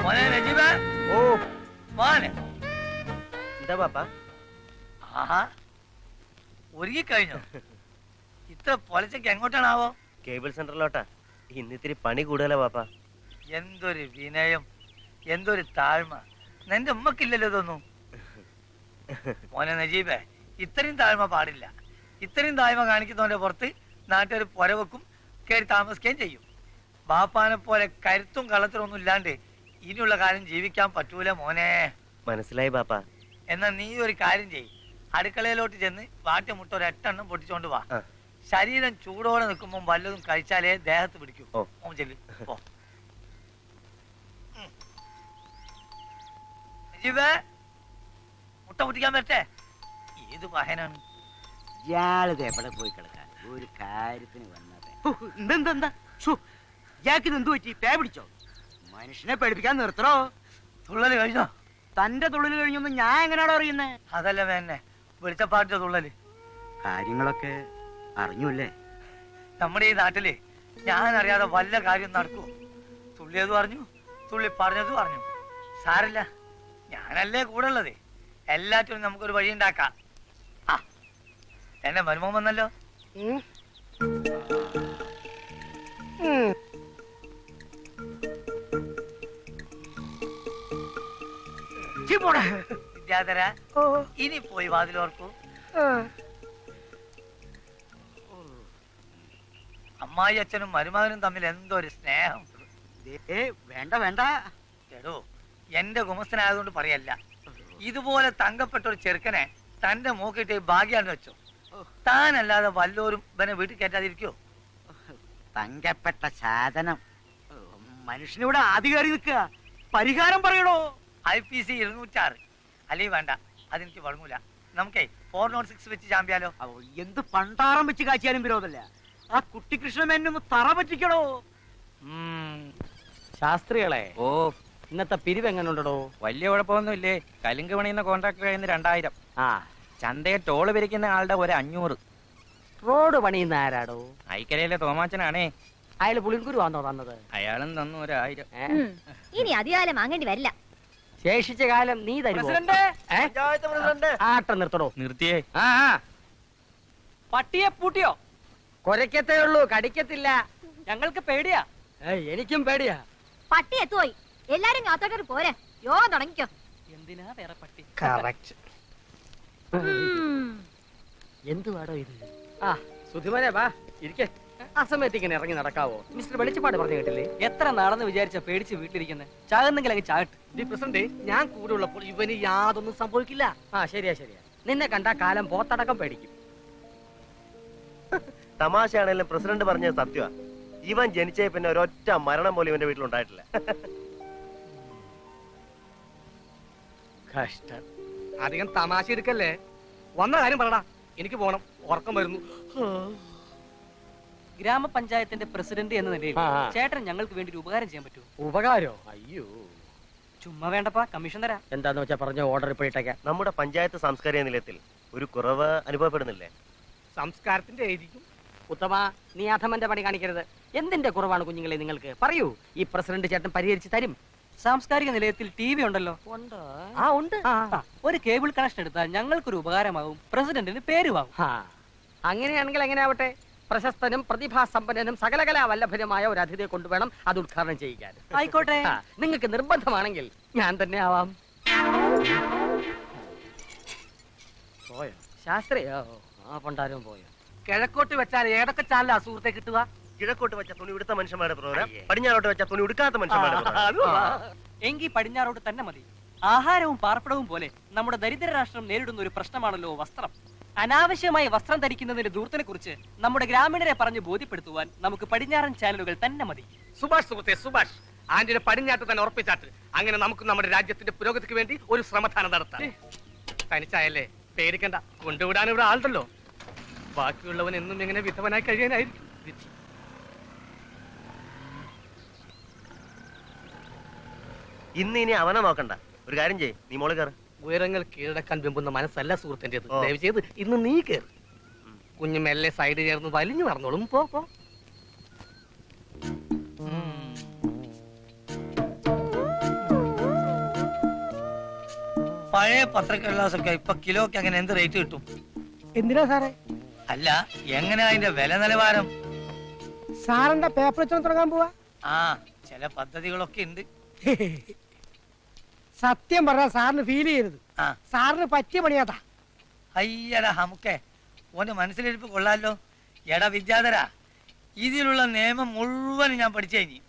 മോനെ നജീബ്. ഓ മോനെ. എന്താ പാപ്പ? ആഹാ, ഒരുങ്ങിക്കഴിഞ്ഞോ? ഇത്ര പൊലച്ചക്ക് എങ്ങോട്ടാണാവോ? കേബിൾ സെന്ററിലോട്ടാ. ഇന്നിത്തിരി പണി കൂടുതലാ പാപ്പ. എന്തൊരു വിനയം, എന്തൊരു താഴ്മ. നിന്റെ ഉമ്മക്കില്ലല്ലോ ഇതൊന്നും. മോനെ നജീബേ, ഇത്രയും താഴ്മ പാടില്ല. ഇത്രയും താഴ്മ കാണിക്കുന്നവന്റെ പുറത്ത് നാട്ടുകാർ പുരവെക്കും, കയറി താമസിക്കുകയും ചെയ്യും. ബാപ്പാനെ പോലെ കരുത്തും കളത്തിലും ഒന്നും ഇല്ലാണ്ട് ഇനിയുള്ള കാലം ജീവിക്കാൻ പറ്റൂല മോനെ. മനസ്സിലായി പാപ്പ. എന്നാ നീ ഒരു കാര്യം ചെയ്യ്, അടുക്കളയിലോട്ട് ചെന്ന് വാട്ടിയ മുട്ട ഒരു 8 എണ്ണം പൊട്ടിച്ചോണ്ട് വാ. ശരീരം ചൂടോടെ നിൽക്കുമ്പോ വല്ലതും കഴിച്ചാലേ ദേഹത്ത് പിടിക്കൂ. ഓൻ ചെല്ലു. മുട്ട പൊട്ടിക്കാൻ പറ്റേ? ഏത് വാഹനാണ് ഇയാളിത് എവിടെ പോയി കിടക്കാൻ? ഒരു കാര്യത്തിന് വന്നത് ഇയാൾക്കിത് എന്തു പറ്റി? പേ പിടിച്ചോ? മനുഷ്യനെ പേടിപ്പിക്കാൻ നിർത്തണോ? തുള്ളല് കഴിഞ്ഞോ? തന്റെ തുള്ളല് കഴിഞ്ഞൊന്നും ഞാൻ എങ്ങനെയാണോ അറിയുന്നേ? അതല്ല വേന്നെ വെളിച്ചപ്പാട്ടിന്റെ തുള്ളല്. കാര്യങ്ങളൊക്കെ അറിഞ്ഞൂല്ലേ? നമ്മുടെ ഈ നാട്ടില് ഞാൻ അറിയാതെ വല്ല കാര്യം നടക്കൂ. തുള്ളിയത് പറഞ്ഞു, തുള്ളി പറഞ്ഞത് പറഞ്ഞു. സാരില്ല, ഞാനല്ലേ കൂടെ ഉള്ളത്. എല്ലാറ്റിനും നമുക്കൊരു വഴി ഉണ്ടാക്കാം. ആ, എന്നെ മരുമോൻ വന്നല്ലോ. വിദ്യാധര, ഇനി പോയി വാതിലോർക്കൂ. അമ്മായി അച്ഛനും മരുമകനും തമ്മിൽ എന്തൊരു സ്നേഹം. വേണ്ട വേണ്ട എടോ, എന്റെ ഗുമസ്തനായതുകൊണ്ട് പറയല്ല. ഇതുപോലെ തങ്കപ്പെട്ട ഒരു ചെറുക്കനെ തന്റെ മൂക്കിട്ട് ഭാഗ്യാന്ന് വെച്ചോ. താനല്ലാതെ വല്ലോരും ഇവനെ വീട്ടിൽ കയറ്റാതിരിക്കോ? തങ്കപ്പെട്ട സാധനം മനുഷ്യനിവിടെ ആദ്യ കയറി നിൽക്കുക. പരിഹാരം പറയണോ? IPC 206. അല്ലെങ്കിൽ വേണ്ട, അതെനിക്ക് വഴങ്ങൂല. നമുക്കേ 406 വെച്ച് ചാമ്പ്യാലോ? എന്ത് പണ്ടാറം വെച്ച് കാച്ചിയാലും വിരോധമല്ല. ആ കുട്ടികൃഷ്ണമേനൊന്ന് തറ പറ്റിക്കണോ? ശാസ്ത്രികളെ, ഓ ഇന്നത്തെ പിരിവ് എങ്ങനെ ഉണ്ടോ? വലിയ കുഴപ്പമൊന്നുമില്ലേ. കലുങ്ക് പണിയുന്ന കോൺട്രാക്ടർ കഴിയുന്ന 2000. ആ, ചന്തയെ ടോള് പിരിക്കുന്ന ആളുടെ ഒരു 500. റോഡ് പണിയുന്ന ആരാടോ? ഐക്കരയിലെ തോമാച്ചനാണേ. അയാള് പുളിങ്കുരു ആണോ തന്നത്? അയാളും തന്നു 1000. ഇനി അധികാലം വാങ്ങേണ്ടി വരില്ല. ശേഷിച്ച കാലം നീ തരുമോ? ആട്ടം നിർത്തടോ. നിർത്തിയേ. പട്ടിയെ പൂട്ടിയോ? കൊരക്കത്തേ ഉള്ളൂ, കടിക്കത്തില്ല. ഞങ്ങൾക്ക് പേടിയാ. എനിക്കും പേടിയാ. പട്ടി എത്തുപോയി. എല്ലാരും കാത്തോട്ടൊരു പോരെ, യോഗം തുടങ്ങിക്കോ. എന്തിനാ വേറെ പട്ടി? എന്തുവാടോ ഇത്? ആ സുധിമനെ വാ, ഇരിക്കേ. ആ സമയത്ത് ഇങ്ങനെ ഇറങ്ങി നടക്കാവോ? മിസ്റ്റർ വെളിച്ചപ്പാട് പറഞ്ഞു കേട്ടില്ലേ? എത്ര നടന്ന് വിചാരിച്ച പേടിച്ച് വീട്ടിലിരിക്കുന്നത്? ചാകുന്നെങ്കിൽ അങ്ങ് ചാകട്ട്. പ്രസിഡന്റ്, ഞാൻ കൂടെ ഉള്ളപ്പോൾ ഇവന് യാതൊന്നും സംഭവിക്കില്ല. ആ ശരിയാ ശരിയാ. നിന്നെ കണ്ട കാലം പോത്തടക്കം പേടിക്കും. തമാശയാണെങ്കിലും പ്രസിഡന്റ് പറഞ്ഞത് സത്യമാ. ഇവൻ ജനിച്ചേ പിന്നെ ഒരൊറ്റ മരണം പോലും ഇവന്റെ വീട്ടിലുണ്ടായിട്ടില്ല. കഷ്ടം. അധികം തമാശ എടുക്കല്ലേ. വന്ന കാര്യം പറടാ, എനിക്ക് പോണം, ഉറക്കം വരുന്നു. ഗ്രാമപഞ്ചായത്തിന്റെ പ്രസിഡന്റ് എന്ന നിലയിൽ ചേട്ടൻ ഞങ്ങൾക്ക് വേണ്ടി ഒരു ഉപകാരം ചെയ്യാൻ പറ്റുമോ? ഉപകാരോ? അയ്യോ, ചുമ്മാ വേണ്ടപ്പാ, കമ്മീഷൻ തരാം. എന്താന്ന് വെച്ചാ പറഞ്ഞ ഓർഡർ ഇപ്പോഴത്തേക്ക്. നമ്മുടെ പഞ്ചായത്ത് സാംസ്കാരിക നിലയത്തിൽ ഒരു കുറവ് അനുഭവപ്പെടുന്നില്ലേ? സംസ്കാരത്തിന്റെ ആയിരിക്കും. ഉത്തമ, നീ അധമന്റെ പണി കാണിക്കരുത്. എന്തിന്റെ കുറവാണ് കുഞ്ഞുങ്ങളെ നിങ്ങൾക്ക്? പറയൂ, ഈ പ്രസിഡന്റ് ചേട്ടൻ പരിഹരിച്ച് തരും. സാംസ്കാരിക നിലയത്തിൽ TV ഉണ്ടല്ലോ. ഉണ്ട്. ഒരു കേബിൾ കണക്ഷൻ എടുത്താൽ ഞങ്ങൾക്കൊരു ഉപകാരമാകും, പ്രസിഡന്റിന് പേരുമാകും. അങ്ങനെയാണെങ്കിൽ എങ്ങനെയാവട്ടെ. പ്രശസ്തനും പ്രതിഭാസമ്പന്നനും സകലകലാ വല്ലഭനുമായ ഒരു അതിഥിയെ കൊണ്ടുവേണം അത് ഉദ്ഘാടനം ചെയ്യിക്കാൻ. ആയിക്കോട്ടെ, നിങ്ങൾക്ക് നിർബന്ധമാണെങ്കിൽ ഞാൻ തന്നെ ആവാം. പോയോ ശാസ്ത്രിയോ? ആ പണ്ടാരും പോയോ? കിഴക്കോട്ട് വെച്ചാൽ ഏതൊക്കെ ചാനലാ സുഹൃത്തെ കിട്ടുക? കിഴക്കോട്ട് വെച്ച തുണി ഉടുത്ത മനുഷ്യന്മാരുടെ പ്രോഗ്രാം, പടിഞ്ഞാറോട്ട് വെച്ച തുണി ഉടുക്കാത്ത മനുഷ്യന്മാരുടെ. എങ്കിൽ പടിഞ്ഞാറോട്ട് തന്നെ മതി. ആഹാരവും പാർപ്പിടവും പോലെ നമ്മുടെ ദരിദ്ര രാഷ്ട്രം നേരിടുന്ന ഒരു പ്രശ്നമാണല്ലോ വസ്ത്രം. അനാവശ്യമായി വസ്ത്രം ധരിക്കുന്നതിന്റെ ദൂരത്തിനെ കുറിച്ച് നമ്മുടെ ഗ്രാമീണരെ പറഞ്ഞ് ബോധ്യപ്പെടുത്തുവാൻ നമുക്ക് പടിഞ്ഞാറൻ ചാനലുകൾ തന്നെ മതി. സുഭാഷ് സുഹൃത്തെ, സുഭാഷ് ആന്റിനെ പടിഞ്ഞാട്ട് തന്നെ ഉറപ്പിച്ചാട്ട്. അങ്ങനെ നമുക്ക് നമ്മുടെ രാജ്യത്തിന്റെ പുരോഗതിക്ക് വേണ്ടി ഒരു ശ്രമദാനം നടത്താം. തനിച്ചായല്ലേ, പേടിക്കണ്ട, കൊണ്ടുവിടാൻ ഇവിടെ ആളുണ്ടല്ലോ. ബാക്കിയുള്ളവൻ എന്നും എങ്ങനെ വിധവനായി കഴിയാനായിരിക്കും വിധി. ഇനി അവനെ നോക്കണ്ട, ഒരു കാര്യം ചെയ്യ്, നീ മോള് കയറ്. ഉയരങ്ങൾ കീഴടക്കാൻ വെമ്പുന്ന മനസ്സല്ല സുഹൃത്തിൻ്റെത്. ദയവ് ചെയ്ത് ഇന്ന് നീ കയറി. കുഞ്ഞു മെല്ലെ സൈഡ് ചേർന്ന് വലിഞ്ഞു നടന്നോളും. പോ പോ. പഴയ പത്രക്കടലാസൊക്കെ ഇപ്പൊ കിലോക്ക് അങ്ങനെ എന്ത് റേറ്റ് കിട്ടും? എന്തിനാ സാറേ? അല്ല, എങ്ങനെ അതിന്റെ വില നിലവാരം? സാറിന്റെ പേപ്പർ വെച്ചോണ്ട് തുടങ്ങാൻ പോവാ? ആ, ചില പദ്ധതികളൊക്കെ ഉണ്ട്. സത്യം പറഞ്ഞാൽ സാറിന് ഫീൽ ചെയ്യരുത്. ആ, സാറിന് പറ്റിയ പണിയാതാ. അയ്യടാ ഹമുക്കേ, ഓന്റെ മനസ്സിലിരിപ്പ് കൊള്ളാലോ. എടാ വിദ്യാധര, ഇതിലുള്ള നിയമം മുഴുവൻ ഞാൻ പഠിച്ചു കഴിഞ്ഞു.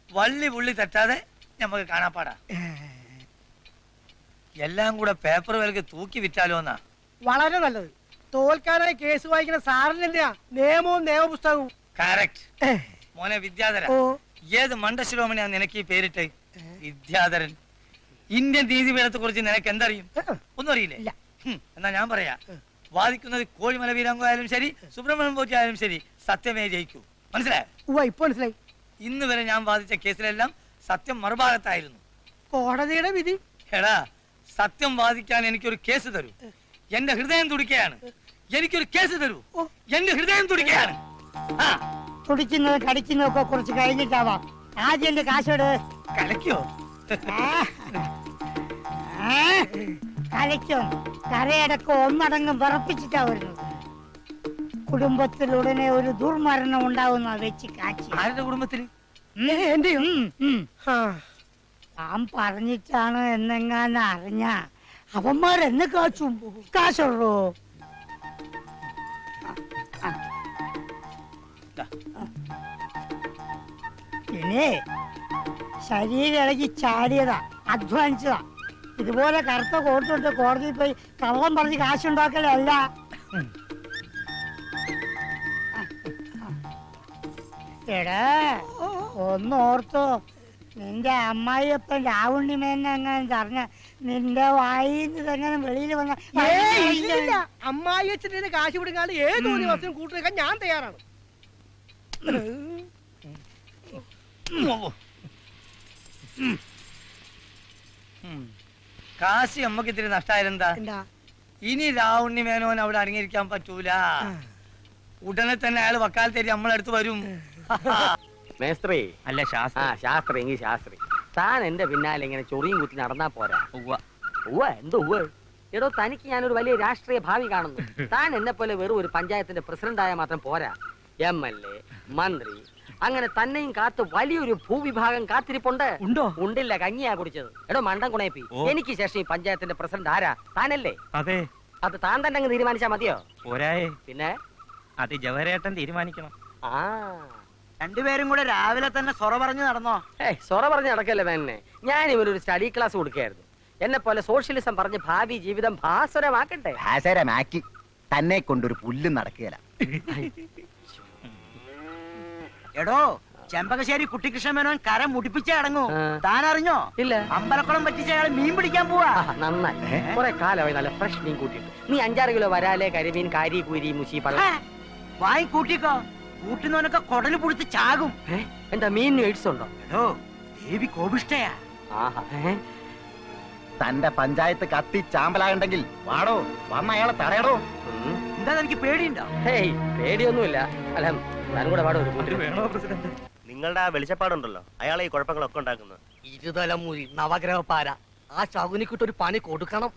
വള്ളി പുള്ളി തെറ്റാതെ നമുക്ക് കാണാപ്പാടാ. എല്ലാം കൂടെ പേപ്പർ വിലക്ക് തൂക്കി വിറ്റാലോ എന്നാ. വളരെ നല്ലത്. തോൽക്കാനായി കേസ് വായിക്കുന്ന സാറിന് എന്തിനാ നിയമവും നിയമപുസ്തകവും? കറക്റ്റ്. മോനെ വിദ്യാധര, ഓ, ഏത് മണ്ടശിരോമണിയാ നിനക്ക് ഈ പേരിട്ട്? വിദ്യാധരൻ. ഇന്ത്യൻ നീതിപീഠത്തെ കുറിച്ച് നിനക്ക് എന്തറിയും? ഒന്നും അറിയില്ലേ? ഇല്ല. എന്നാ ഞാൻ പറയാ, വാദിക്കുന്നത് കോഴിമല വീരാങ്കോ ആയാലും ശരി, സുബ്രഹ്മണ്യം പോറ്റി ആയാലും ശരി, സത്യമേ ജയിക്കൂ. മനസ്സിലായോ? ഉവ്വ, ഇപ്പൊ മനസ്സിലായി. ഇന്ന് വരെ ഞാൻ വാദിച്ച കേസിലെല്ലാം സത്യം മറുഭാഗത്തായിരുന്നു. കോടതിയുടെ വിധി. എടാ, സത്യം വാദിക്കാൻ എനിക്കൊരു കേസ് തരൂ. എന്റെ ഹൃദയം തുടിക്കുകയാണ്. എനിക്കൊരു കേസ് തരൂ. എന്റെ ഹൃദയം തുടിക്കുകയാണ്. തുടിക്കുന്നത് കടിക്കുന്നതൊക്കെ കുറച്ച് കഴിഞ്ഞിട്ടാവാം. ആദ്യം എന്റെ കാശോട്. കലക്കിയോ? കലയ്ക്കും കരയടക്കം ഒന്നടങ്കം വിറപ്പിച്ചിട്ടാ വരുന്നത്. കുടുംബത്തിൽ ഉടനെ ഒരു ദുർമരണം ഉണ്ടാവുന്ന വെച്ച് കാച്ചി. ആരുടെ കുടുംബത്തിൽ? എന്റെയും. താൻ പറഞ്ഞിട്ടാണ് എന്നെങ്ങാനും അറിഞ്ഞ അവന്മാരെന്നെ കാച്ചും. കാശുള്ളൂ. പിന്നെ ശരീരം ഇളകി ചാടിയതാ, അധ്വാനിച്ചതാ. ഇതുപോലെ കറുത്ത കോട്ടിട്ട് കോടതിയിൽ പോയി കള്ളം പറഞ്ഞ് കാശുണ്ടാക്കലല്ല. എടാ, ഒന്നോർത്തോ, നിന്റെ അമ്മായിയപ്പൻ രാവുണ്ണിമേനെ എങ്ങനെ അറിഞ്ഞ നിന്റെ വായിന്ന് തന്നെ വെളിയിൽ വന്ന അമ്മായി അച്ഛൻ്റെ കാശ് പിടിക്കാണ്ട് ഏത് ഒരു ദിവസം കൂട്ടുവെക്കാൻ ഞാൻ തയ്യാറാണ്. കാശി അമ്മക്ക് ഇത്തിരി നഷ്ടായിരുന്നാ? ഇനി രാവുണ്ണി മേനോൻ അവിടെ അടങ്ങിയിരിക്കാൻ പറ്റൂല. ഉടനെ തന്നെ അയാൾ വക്കാലത്തേരി നമ്മളടുത്ത് വരും. മേസ്ത്രി അല്ല ശാസ്ത്രി. ശാസ്ത്രി എങ്കിൽ ശാസ്ത്രി, താൻ എന്റെ പിന്നാലെ ഇങ്ങനെ ചൊറിയും കുത്തി നടന്നാ പോരാ. എന്തോ എടോ, തനിക്ക് ഞാനൊരു വലിയ രാഷ്ട്രീയ ഭാവി കാണുന്നു. താൻ എന്നെ പോലെ വെറും ഒരു പഞ്ചായത്തിന്റെ പ്രസിഡന്റ് ആയ മാത്രം പോരാ. MLA, മന്ത്രി, അങ്ങനെ തന്നെയും കാത്ത് വലിയൊരു ഭൂവിഭാഗം കാത്തിരിപ്പുണ്ട്. ഉണ്ടോ? ഉണ്ടില്ല, കഞ്ഞിയാ കുടിച്ചത്. എടോ മണ്ടൻ കുണയപ്പി, എനിക്ക് ശേഷം ഈ പഞ്ചായത്തിന്റെ പ്രസിഡന്റ് ആരാ? താനല്ലേ? അതെ. അത് താൻ തന്നെ അങ്ങ് തീരുമാനിച്ചാ മതിയോ? പോരായേ, പിന്നെ അത് ജവഹരേട്ടൻ തീരുമാനിക്കണം. ആ, രണ്ടുപേരും കൂടെ രാവിലെ തന്നെ സൊറ പറഞ്ഞു നടന്നോ? സൊറ പറഞ്ഞ് നടക്കല്ലേ തന്നെ. ഞാൻ ഇവനൊരു സ്റ്റഡി ക്ലാസ് കൊടുക്കുകയായിരുന്നു. എന്നെ പോലെ സോഷ്യലിസം പറഞ്ഞ് ഭാവി ജീവിതം ഭാസുരമാക്കട്ടെ. ഭാസുരമാക്കി തന്നെ കൊണ്ടൊരു പുല്ലും നടക്കുകയില്ല. എടോ, ചെമ്പകശ്ശേരി കുട്ടിക്കൃഷ്ണ മേനോൻ കരം മുടിപ്പിച്ചേ അടങ്ങൂ. താൻ അറിഞ്ഞോ? ഇല്ല. അമ്പലക്കുളം പറ്റിച്ച അയാൾ മീൻ പിടിക്കാൻ പോവാ. നന്നായി, കുറെ കാലമായി നല്ല ഫ്രഷ് മീൻ കൂട്ടിയിട്ട്. നീ 5-6 കിലോ വരാലെ, കരിമീൻ, കാരി, കൂരി, മുശി, പഴ വായി കൂട്ടിക്കോ. കൂട്ടുന്നവനൊക്കെ കൊടല് പുടിച്ച് ചാകും. എന്താ മീനിന് എയ്ഡ്സ് ഉണ്ടോ? എടോ, ദേവി കോപിഷ്ടയാ. തന്റെ പഞ്ചായത്ത് കത്തി ചാമ്പലായുണ്ടെങ്കിൽ വാടോ, വന്ന അയാളെ തടയടോ. എന്താ എനിക്ക് പേടിയുണ്ടോ? ഹേയ്, പേടിയൊന്നുമില്ല. അല്ല, ഞാനും കൂടെ പാടോ. ഒരു വേണോ പ്രസിഡന്റ്? നിങ്ങളുടെ ആ വെളിച്ചപ്പാടുണ്ടല്ലോ, അയാളെ ഈ കുഴപ്പങ്ങളൊക്കെ ഉണ്ടാക്കുന്നത്. ഇരുതലമുറി നവഗ്രഹപാര, ആ ശകുനിക്കിട്ടൊരു പണി കൊടുക്കണം.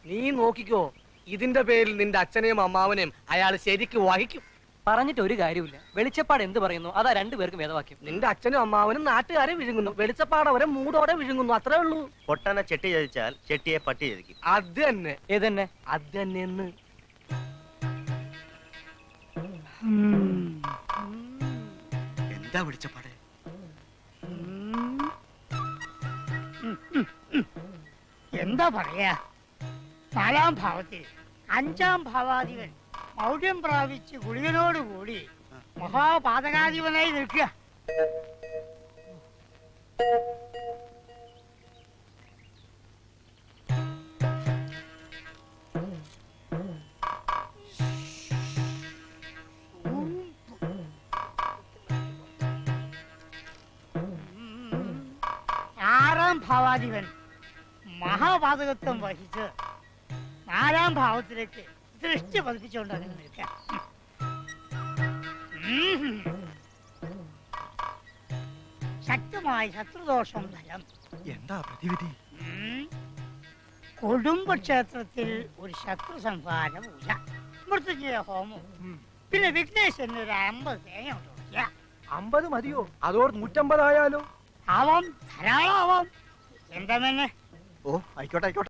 നീ നോക്കിക്കോ, ഇതിന്റെ പേരിൽ നിന്റെ അച്ഛനെയും അമ്മാവനെയും അയാൾ ശരിക്ക് വഹിക്കും. പറഞ്ഞിട്ട് ഒരു കാര്യമില്ല. വെളിച്ചപ്പാട് എന്ത് പറയുന്നു അതാ രണ്ടുപേർക്കും വേദവാക്യം. നിന്റെ അച്ഛനും അമ്മാവനും നാട്ടുകാരെ വിഴുങ്ങുന്നു, വെളിച്ചപ്പാടവരെ മൂടോടെ വിഴുങ്ങുന്നു, അത്രേ ഉള്ളൂ. പൊട്ടനെ ചെട്ടി ചതിച്ചാൽ ചെട്ടിയെ പട്ടി ചതിക്കും. അത് തന്നെ, ഏതന്നെ? അത് തന്നെ. എന്താ വെളിച്ചപ്പാട്? എന്താ പറയാ, 4-ാം ഭാവത്തിൽ 5-ാം ഭാവാധിപൻ മൗഢ്യം പ്രാപിച്ച് ഗുളികനോടുകൂടി മഹാപാതകാധിപനായി നിൽക്കുക. ആറാം ഭാവാധിപൻ മഹാപാതകത്വം വഹിച്ച് 4-ാം ഭാവത്തിലേക്ക് ദൃഷ്ടി പതിപ്പിച്ചുകൊണ്ട് അങ്ങനെ നിൽക്കാം. ശക്തമായ ശത്രുദോഷം ഫലം. എന്താ പ്രതിവിധി? കുടുംബക്ഷേത്രത്തിൽ ഒരു ശത്രു സംഹാര പൂജ, മൃത്യുഞ്ജയ ഹോമം, പിന്നെ വിഘ്നേശ്വരന് ഒരു 50 തേങ്ങ കൊടുക്കുക. 50 മതിയോ? അതോ 150 ആയാലോ? ആവാം, ധാരാളം ആവാം. എന്താ തന്നെ? ഓ ആയിക്കോട്ടെ ആയിക്കോട്ടെ.